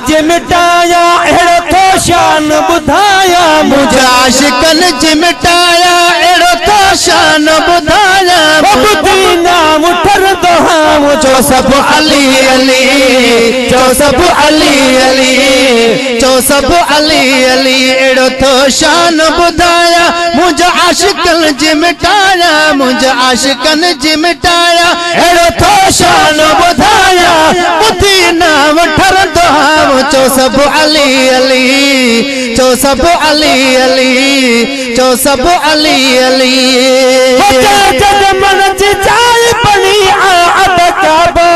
जे मिटाया अहिड़ो तो शान ॿुधाया मुझे आशिकन जे मिटाया अहिड़ो तो शान ॿुधाया ॿुधी नाम ठरंदो हां चो सभु अली अली चो सभु अली अली चो सभु अली अली अहिड़ो तो शान ॿुधाया मुझे आशिकन जे मिटाया मुझे आशिकन जे मिटाया अहिड़ो तो शान ॿुधाया ॿुधी नाम ठरंदो हां चो सभु अली अली चो सभु अली अली चो सभु अली अली जद मन जी चाल बनी अद काबो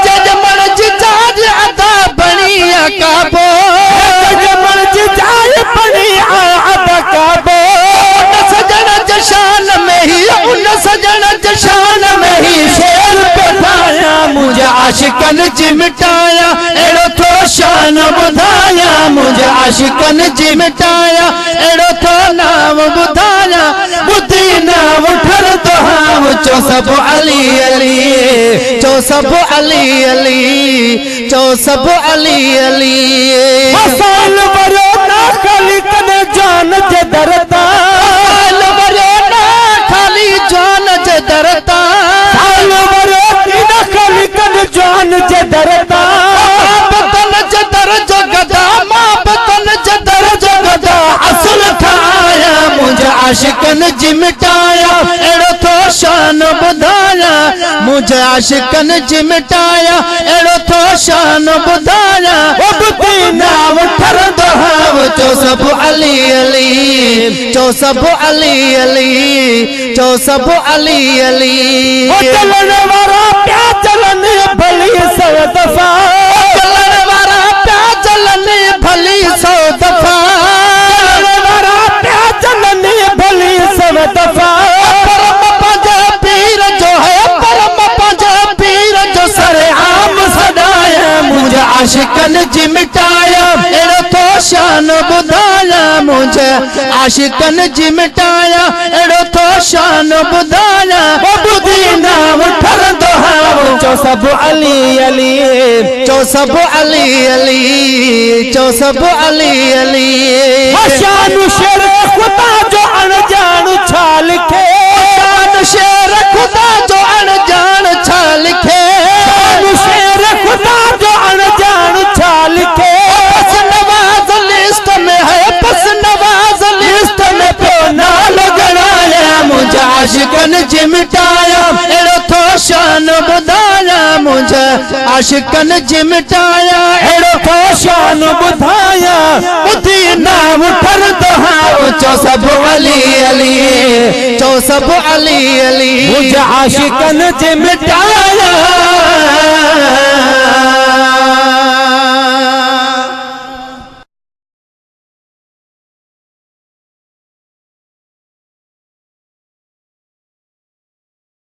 जद मन जी चाल अदा बनी काबो जद मन जी चाल बनी अद काबो सजन जशान में ही उन सजन जशान में ही शेर बताया मुझे आशिकन जी मिटाया एड़ो तो शान बुधाया मुझे आशिकन जी मिटाया एड़ो तो नाम बुधाया बुद्धि नाम ठर तो हम चो सब अली अली चो सब अली अली चो सब अली अली मसाल बरो ना खाली कने जान जे दरता खाली जान जे दरता बरो ना खाली कने जान जे दरता बतन जे दर जगदा मां बतन जे दर जगदा असल खाया मुझे आशिकन जी मिटाया एड़ो तो शान बुधाया मुझे आशिकन जी मिटाया एड़ो तो शान बुधाया बुद्धि नाम ठरंदो हां चो सब अली अली चो सब अली अली चो सब अली अली चलन वारा प्या चलन भली 100 दफा चलन वारा प्या चलन भली 100 दफा चलन वारा प्या चलन भली 100 दफा परम पंजा पीर जो है परम पंजा पीर जो सरे आम सदाया मुझे आशिकन जी मिटाया एड़ो तो शान बुधाया मुझे आशिकन जी मिटाया एड़ो तो शान बुधाया बुद्धि नाम ठरंदो हां चो सब अली अली चो सब अली अली चो सब अली अली शान शेर खुदा जो अनजान छा लिखे शान शेर खुदा जो अनजान छा लिखे शान शेर खुदा जो अनजान छा लिखे बस नवाज लिस्ट में है बस नवाज लिस्ट में तो नाल गणाया मुझे आशिकन जी मिटाया एड़ो तो शान बुधाया मुझे आशिकन जी मिटाया एड़ो तो शान बुधाया बुद्धि नाम ठरंदो हां चो सब अली अली चो सब अली अली मुझे आशिकन जे मिटाया